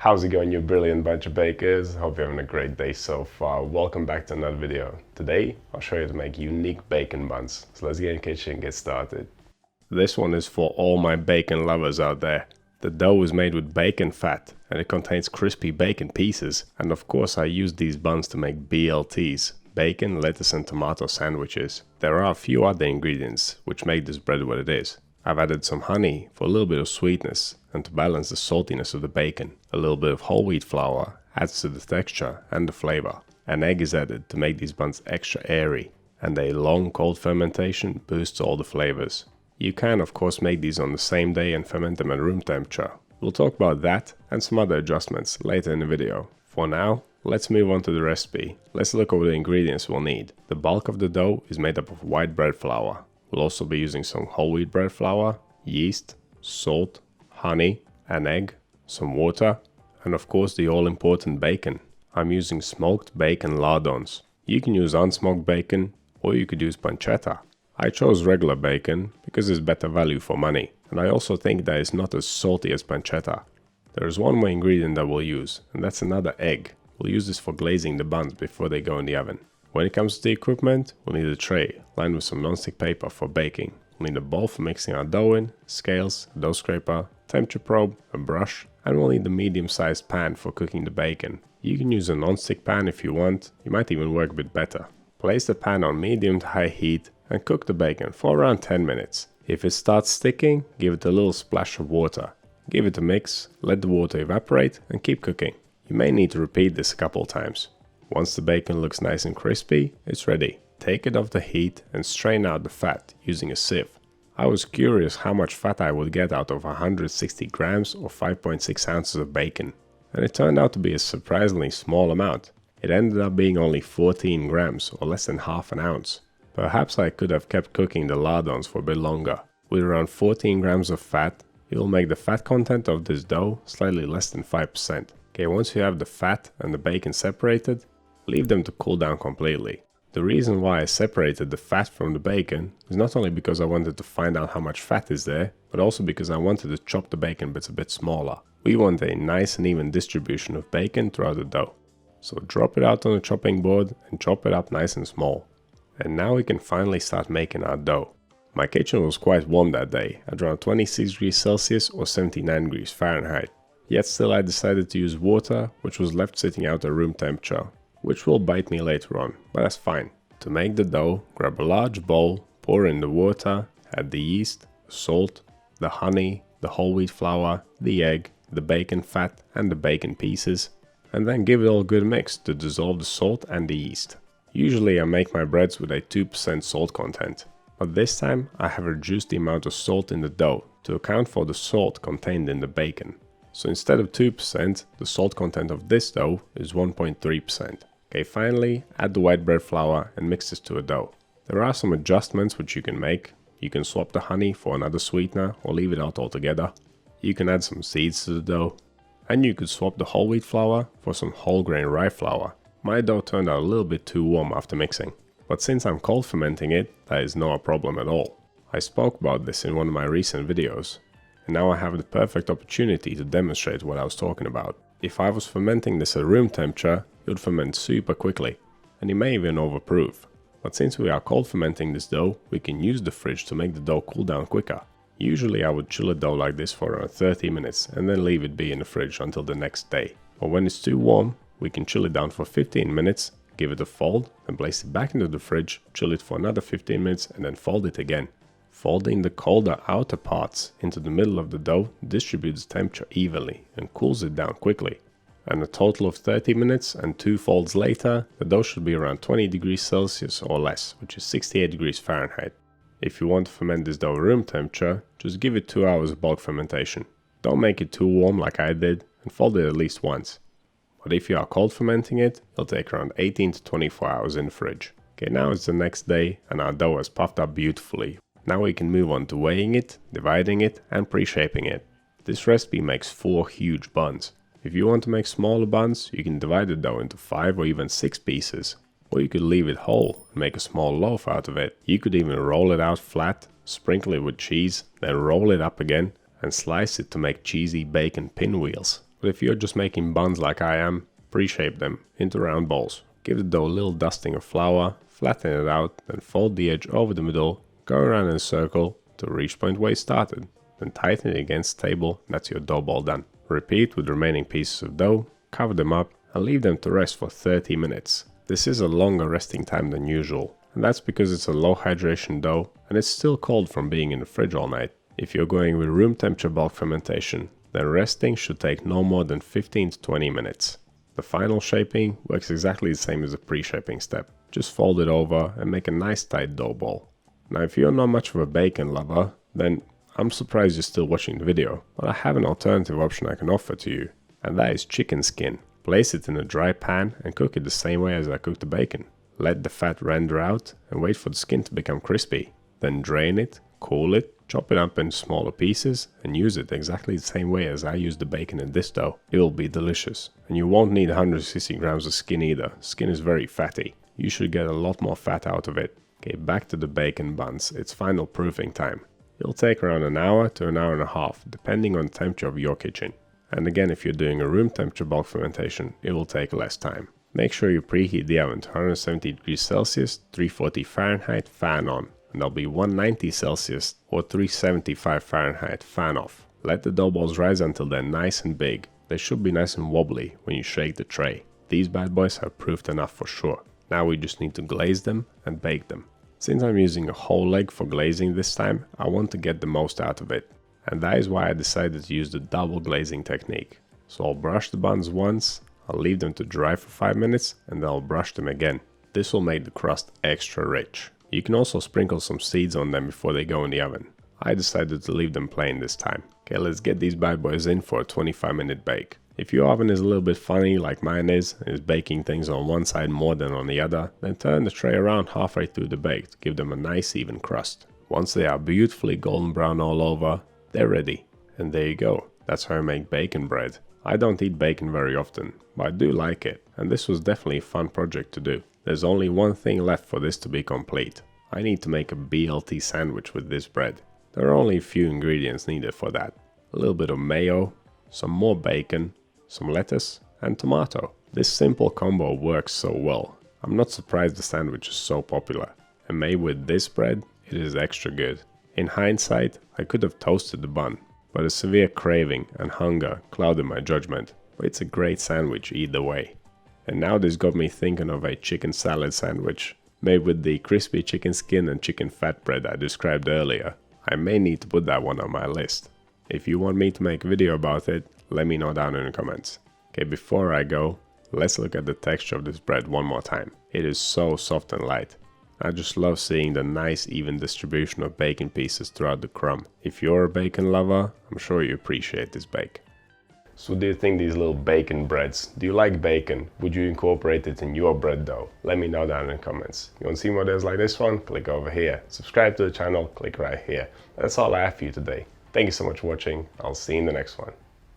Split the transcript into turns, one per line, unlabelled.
How's it going, you brilliant bunch of bakers? Hope you're having a great day so far. Welcome back to another video. Today, I'll show you how to make unique bacon buns. So let's get in the kitchen and get started. This one is for all my bacon lovers out there. The dough is made with bacon fat and it contains crispy bacon pieces. And of course I use these buns to make BLTs, bacon, lettuce and tomato sandwiches. There are a few other ingredients which make this bread what it is. I've added some honey for a little bit of sweetness and to balance the saltiness of the bacon. A little bit of whole wheat flour adds to the texture and the flavor. An egg is added to make these buns extra airy, and a long cold fermentation boosts all the flavors. You can of course make these on the same day and ferment them at room temperature. We'll talk about that and some other adjustments later in the video. For now, let's move on to the recipe. Let's look over the ingredients we'll need. The bulk of the dough is made up of white bread flour. We'll also be using some whole wheat bread flour, yeast, salt, honey, an egg, some water, and of course the all-important bacon. I'm using smoked bacon lardons. You can use unsmoked bacon or you could use pancetta. I chose regular bacon because it's better value for money, and I also think that it's not as salty as pancetta. There is one more ingredient that we'll use, and that's another egg. We'll use this for glazing the buns before they go in the oven. When it comes to the equipment, we'll need a tray lined with some non-stick paper for baking. We'll need a bowl for mixing our dough in, scales, a dough scraper, temperature probe, a brush, and we'll need a medium-sized pan for cooking the bacon. You can use a non-stick pan if you want, it might even work a bit better. Place the pan on medium to high heat and cook the bacon for around 10 minutes. If it starts sticking, give it a little splash of water. Give it a mix, let the water evaporate and keep cooking. You may need to repeat this a couple times. Once the bacon looks nice and crispy, it's ready. Take it off the heat and strain out the fat using a sieve. I was curious how much fat I would get out of 160 grams or 5.6 ounces of bacon, and it turned out to be a surprisingly small amount. It ended up being only 14 grams or less than half an ounce. Perhaps I could have kept cooking the lardons for a bit longer. With around 14 grams of fat, it will make the fat content of this dough slightly less than 5%. Okay, once you have the fat and the bacon separated, leave them to cool down completely. The reason why I separated the fat from the bacon is not only because I wanted to find out how much fat is there, but also because I wanted to chop the bacon bits a bit smaller. We want a nice and even distribution of bacon throughout the dough. So drop it out on the chopping board and chop it up nice and small. And now we can finally start making our dough. My kitchen was quite warm that day, at around 26 degrees Celsius or 79 degrees Fahrenheit. Yet still I decided to use water, which was left sitting out at room temperature, which will bite me later on, but that's fine. To make the dough, grab a large bowl, pour in the water, add the yeast, the salt, the honey, the whole wheat flour, the egg, the bacon fat and the bacon pieces, and then give it all a good mix to dissolve the salt and the yeast. Usually I make my breads with a 2% salt content, but this time I have reduced the amount of salt in the dough to account for the salt contained in the bacon. So instead of 2%, the salt content of this dough is 1.3%. Okay, finally, add the white bread flour and mix this to a dough. There are some adjustments which you can make. You can swap the honey for another sweetener or leave it out altogether. You can add some seeds to the dough. And you could swap the whole wheat flour for some whole grain rye flour. My dough turned out a little bit too warm after mixing, but since I'm cold fermenting it, that is not a problem at all. I spoke about this in one of my recent videos, and now I have the perfect opportunity to demonstrate what I was talking about. If I was fermenting this at room temperature, it would ferment super quickly, and it may even overproof. But since we are cold fermenting this dough, we can use the fridge to make the dough cool down quicker. Usually I would chill a dough like this for around 30 minutes and then leave it be in the fridge until the next day. But when it's too warm, we can chill it down for 15 minutes, give it a fold, then place it back into the fridge, chill it for another 15 minutes and then fold it again. Folding the colder outer parts into the middle of the dough distributes temperature evenly and cools it down quickly. And a total of 30 minutes and 2 folds later, the dough should be around 20 degrees Celsius or less, which is 68 degrees Fahrenheit. If you want to ferment this dough at room temperature, just give it 2 hours of bulk fermentation. Don't make it too warm like I did and fold it at least once. But if you are cold fermenting it, it'll take around 18 to 24 hours in the fridge. Okay, now it's the next day and our dough has puffed up beautifully. Now we can move on to weighing it, dividing it and pre-shaping it. This recipe makes 4 huge buns. If you want to make smaller buns, you can divide the dough into 5 or even 6 pieces. Or you could leave it whole and make a small loaf out of it. You could even roll it out flat, sprinkle it with cheese, then roll it up again and slice it to make cheesy bacon pinwheels. But if you're just making buns like I am, pre-shape them into round balls. Give the dough a little dusting of flour, flatten it out, then fold the edge over the middle, go around in a circle to reach point where you started. Then tighten it against the table, and that's your dough ball done. Repeat with the remaining pieces of dough, cover them up, and leave them to rest for 30 minutes. This is a longer resting time than usual, and that's because it's a low hydration dough and it's still cold from being in the fridge all night. If you're going with room temperature bulk fermentation, then resting should take no more than 15 to 20 minutes. The final shaping works exactly the same as the pre-shaping step. Just fold it over and make a nice tight dough ball. Now if you're not much of a bacon lover, then I'm surprised you're still watching the video, but I have an alternative option I can offer to you, and that is chicken skin. Place it in a dry pan and cook it the same way as I cooked the bacon. Let the fat render out and wait for the skin to become crispy. Then drain it, cool it, chop it up into smaller pieces and use it exactly the same way as I used the bacon in this dough. It will be delicious. And you won't need 160 grams of skin either. Skin is very fatty. You should get a lot more fat out of it. Okay, back to the bacon buns. It's final proofing time. It'll take around an hour to an hour and a half, depending on the temperature of your kitchen. And again, if you're doing a room temperature bulk fermentation, it will take less time. Make sure you preheat the oven to 170 degrees Celsius, 340 Fahrenheit, fan on. And they'll be 190 Celsius or 375 Fahrenheit, fan off. Let the dough balls rise until they're nice and big. They should be nice and wobbly when you shake the tray. These bad boys have proofed enough for sure. Now we just need to glaze them and bake them. Since I'm using a whole leg for glazing this time, I want to get the most out of it. And that is why I decided to use the double glazing technique. So I'll brush the buns once, I'll leave them to dry for 5 minutes, and then I'll brush them again. This will make the crust extra rich. You can also sprinkle some seeds on them before they go in the oven. I decided to leave them plain this time. Okay, let's get these bad boys in for a 25-minute bake. If your oven is a little bit funny like mine is baking things on one side more than on the other, then turn the tray around halfway through the bake to give them a nice even crust. Once they are beautifully golden brown all over, they're ready. And there you go. That's how I make bacon bread. I don't eat bacon very often, but I do like it, and this was definitely a fun project to do. There's only one thing left for this to be complete. I need to make a BLT sandwich with this bread. There are only a few ingredients needed for that. A little bit of mayo, some more bacon, some lettuce, and tomato. This simple combo works so well. I'm not surprised the sandwich is so popular. And made with this bread, it is extra good. In hindsight, I could have toasted the bun, but a severe craving and hunger clouded my judgment. But it's a great sandwich either way. And now this got me thinking of a chicken salad sandwich, made with the crispy chicken skin and chicken fat bread I described earlier. I may need to put that one on my list. If you want me to make a video about it, let me know down in the comments. Okay, before I go, let's look at the texture of this bread one more time. It is so soft and light. I just love seeing the nice even distribution of bacon pieces throughout the crumb. If you're a bacon lover, I'm sure you appreciate this bake. So do you think these little bacon breads, do you like bacon? Would you incorporate it in your bread dough? Let me know down in the comments. You want to see more videos like this one? Click over here. Subscribe to the channel, click right here. That's all I have for you today. Thank you so much for watching. I'll see you in the next one.